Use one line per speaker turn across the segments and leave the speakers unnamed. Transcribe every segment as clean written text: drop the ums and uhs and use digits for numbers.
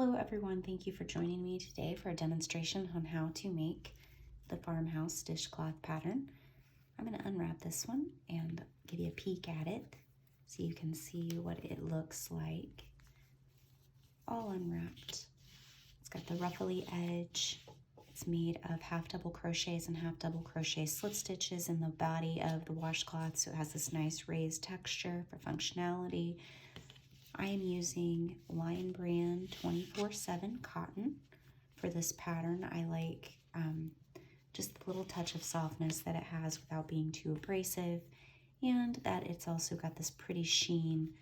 Hello everyone, thank you for joining me today for a demonstration on how to make the Farmhouse dishcloth pattern. I'm going to unwrap this one and give you a peek at it so you can see what it looks like. All unwrapped. It's got the ruffly edge. It's made of half double crochets and half double crochet slip stitches in the body of the washcloth, so it has this nice raised texture for functionality. I am using Lion Brand 24/7 cotton for this pattern. I like just the little touch of softness that it has without being too abrasive, and that it's also got this pretty sheen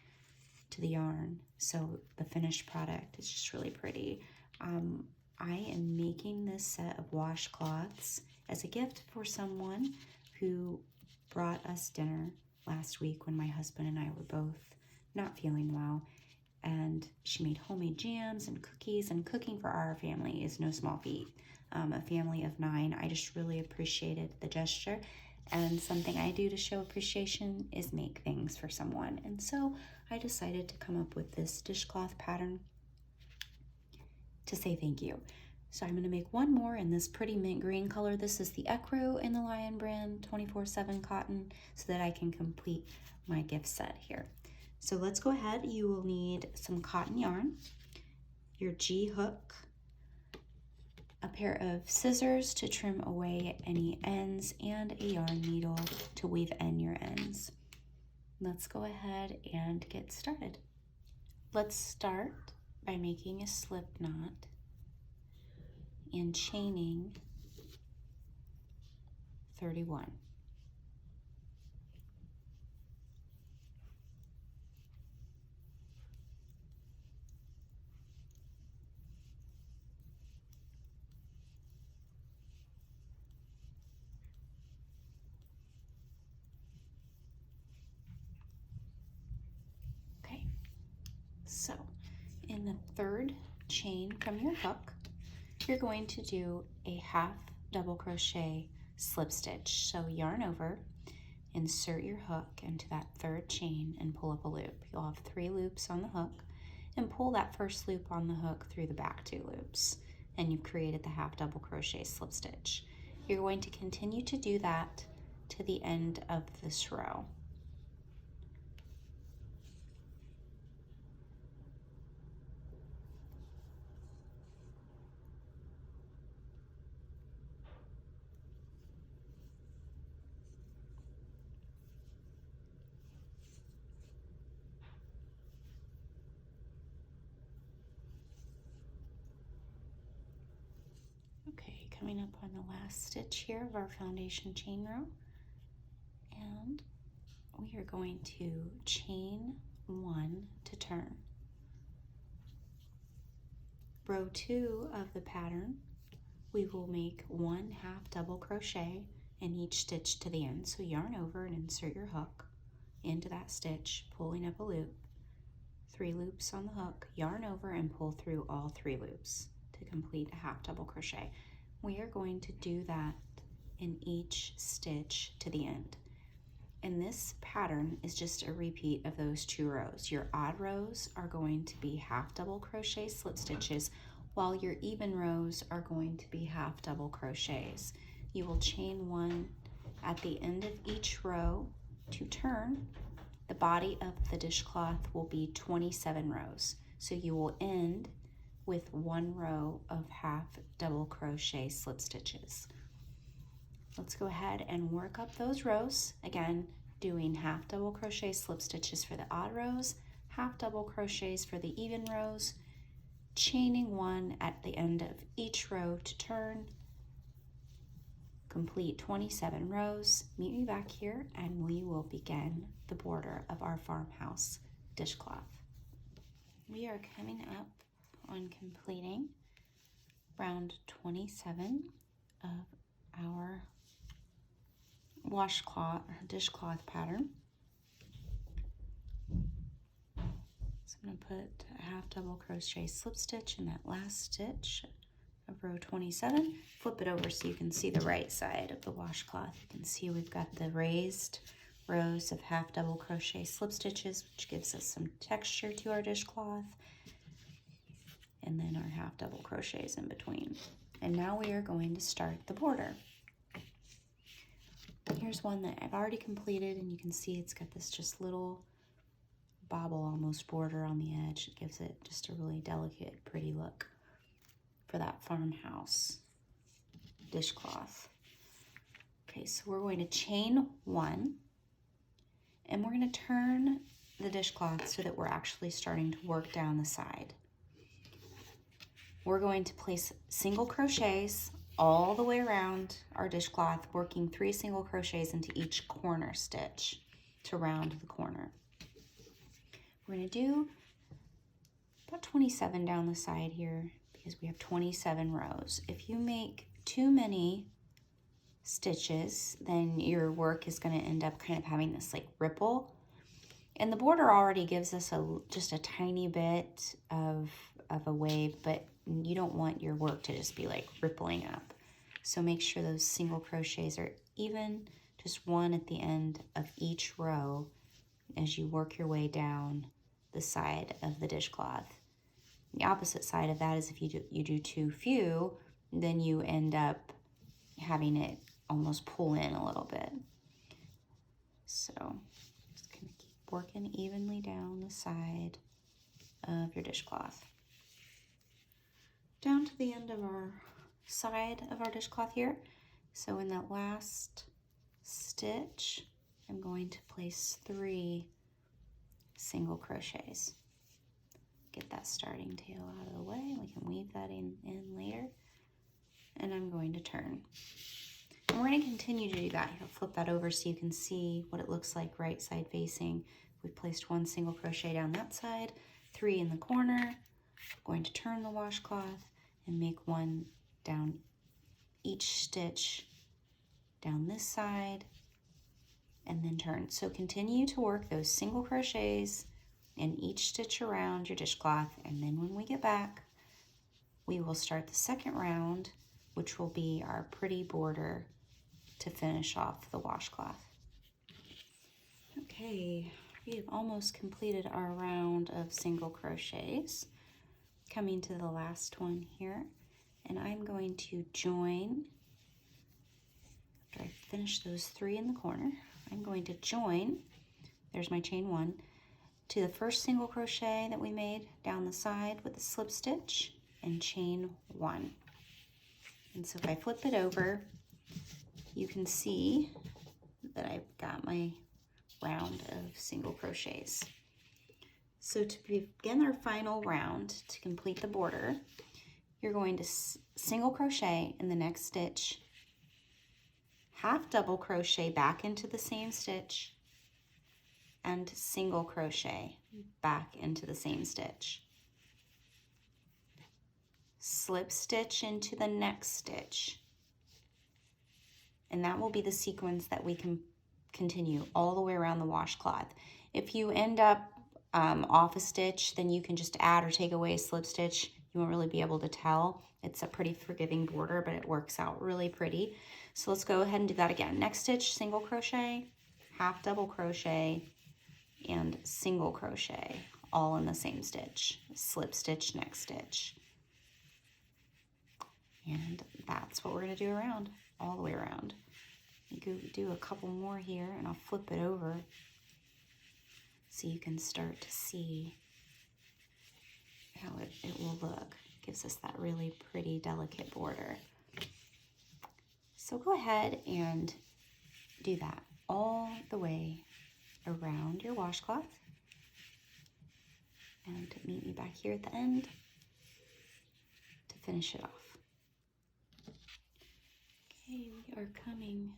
to the yarn. So the finished product is just really pretty. I am making this set of washcloths as a gift for someone who brought us dinner last week when my husband and I were both not feeling well, and she made homemade jams and cookies, and cooking for our family is no small feat. A family of 9. I just really appreciated the gesture, and something I do to show appreciation is make things for someone. And so I decided to come up with this dishcloth pattern to say thank you. So I'm going to make one more in this pretty mint green color. This is the Ecru in the Lion Brand 24/7 cotton, so that I can complete my gift set here. So let's go ahead. You will need some cotton yarn, your G hook, a pair of scissors to trim away any ends, and a yarn needle to weave in your ends. Let's go ahead and get started. Let's start by making a slip knot and chaining 31. Okay, so in the third chain from your hook, you're going to do a half double crochet slip stitch. So yarn over, insert your hook into that third chain and pull up a loop. You'll have 3 loops on the hook, and pull that first loop on the hook through the back 2 loops, and you've created the half double crochet slip stitch. You're going to continue to do that to the end of this row. Okay, coming up on the last stitch here of our foundation chain row, and we are going to chain 1 to turn. Row 2 of the pattern, we will make 1 half double crochet in each stitch to the end. So yarn over and insert your hook into that stitch, pulling up a loop, 3 loops on the hook, yarn over and pull through all 3 loops to complete a half double crochet. We are going to do that in each stitch to the end. And this pattern is just a repeat of those 2 rows. Your odd rows are going to be half double crochet slip stitches, while your even rows are going to be half double crochets. You will chain 1 at the end of each row to turn. The body of the dishcloth will be 27 rows. So you will end with 1 row of half double crochet slip stitches. Let's go ahead and work up those rows. Again, doing half double crochet slip stitches for the odd rows, half double crochets for the even rows, chaining 1 at the end of each row to turn, complete 27 rows. Meet me back here and we will begin the border of our Farmhouse dishcloth. We are coming up on completing round 27 of our washcloth or dishcloth pattern. So I'm going to put a half double crochet slip stitch in that last stitch of row 27. Flip it over so you can see the right side of the washcloth. You can see we've got the raised rows of half double crochet slip stitches, which gives us some texture to our dishcloth. and then our half double crochets in between. And now we are going to start the border. Here's one that I've already completed, and you can see it's got this just little bobble almost border on the edge. It gives it just a really delicate, pretty look for that farmhouse dishcloth. Okay, so we're going to chain 1, and we're going to turn the dishcloth so that we're actually starting to work down the side. We're going to place single crochets all the way around our dishcloth, working 3 single crochets into each corner stitch to round the corner. We're going to do about 27 down the side here because we have 27 rows. If you make too many stitches, then your work is going to end up kind of having this like ripple. And the border already gives us just a tiny bit of a wave, but you don't want your work to just be like rippling up. So make sure those single crochets are even, just one at the end of each row as you work your way down the side of the dishcloth. The opposite side of that is if you do too few, then you end up having it almost pull in a little bit. So just gonna keep working evenly down the side of your dishcloth. Down to the end of our side of our dishcloth here. So in that last stitch, I'm going to place 3 single crochets. Get that starting tail out of the way. We can weave that in later. And I'm going to turn. And we're going to continue to do that. I'll flip that over so you can see what it looks like right side facing. We've placed 1 single crochet down that side, 3 in the corner. I'm going to turn the washcloth and make 1 down each stitch down this side, and then turn. So continue to work those single crochets in each stitch around your dishcloth, and then when we get back, we will start the second round, which will be our pretty border to finish off the washcloth. Okay, we have almost completed our round of single crochets. Coming to the last one here, and I'm going to join, after I finish those 3 in the corner, I'm going to join, there's my chain 1, to the first single crochet that we made down the side with a slip stitch and chain 1. And so if I flip it over, you can see that I've got my round of single crochets. So to begin our final round, to complete the border, you're going to single crochet in the next stitch, half double crochet back into the same stitch, and single crochet back into the same stitch. Slip stitch into the next stitch. And that will be the sequence that we can continue all the way around the washcloth. If you end up off a stitch, then you can just add or take away a slip stitch. You won't really be able to tell. It's a pretty forgiving border, but it works out really pretty. So let's go ahead and do that again. Next stitch, single crochet, half double crochet, and single crochet, all in the same stitch. Slip stitch, next stitch. And that's what we're going to do around, all the way around. You could do a couple more here, and I'll flip it over so you can start to see how it will look. It gives us that really pretty, delicate border. So go ahead and do that all the way around your washcloth. And meet me back here at the end to finish it off. Okay, we are coming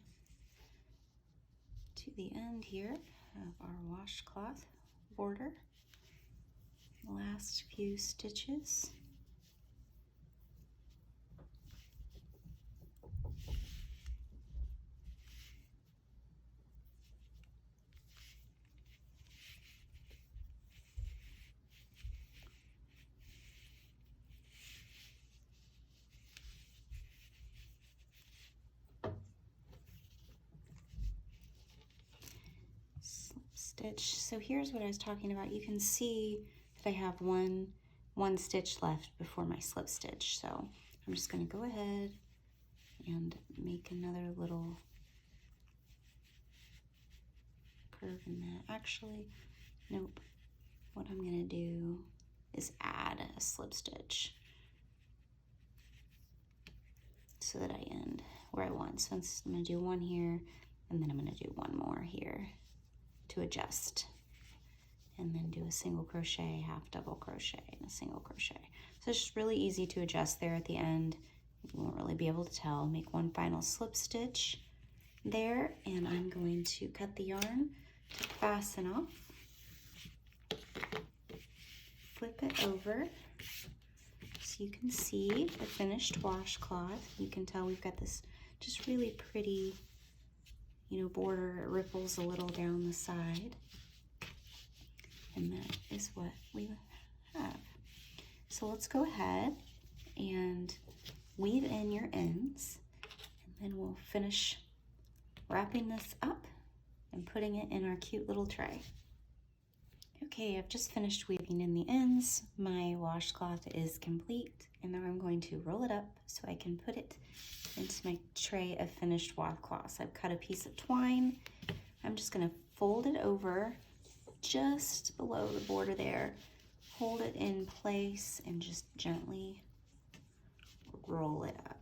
to the end here of our washcloth border. Last few stitches. Slip stitch. So here's what I was talking about. You can see that I have one one stitch left before my slip stitch. So I'm just going to go ahead and make another little curve in that. Actually, nope. What I'm going to do is add a slip stitch so that I end where I want. So I'm going to do one here, and then I'm going to do one more here to adjust, and then do a single crochet, half double crochet, and a single crochet. So it's just really easy to adjust there at the end. You won't really be able to tell. Make one final slip stitch there, and I'm going to cut the yarn to fasten off. Flip it over so you can see the finished washcloth. You can tell we've got this just really pretty, you know, border. It ripples a little down the side. And that is what we have. So let's go ahead and weave in your ends, and then we'll finish wrapping this up and putting it in our cute little tray. Okay, I've just finished weaving in the ends. My washcloth is complete, and now I'm going to roll it up so I can put it into my tray of finished washcloths. I've cut a piece of twine. I'm just going to fold it over just below the border there, hold it in place, and just gently roll it up.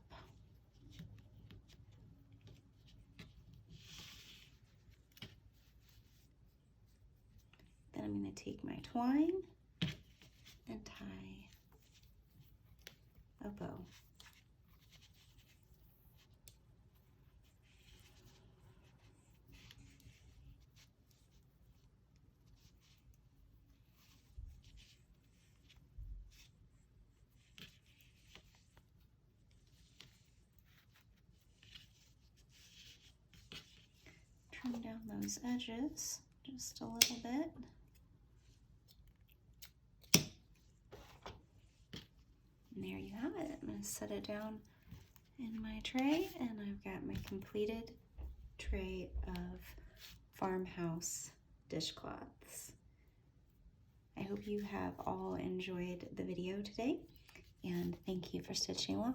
Then I'm going to take my twine and tie a bow. Trim down those edges just a little bit. And there you have it. I'm going to set it down in my tray, and I've got my completed tray of Farmhouse dishcloths. I hope you have all enjoyed the video today, and thank you for stitching along.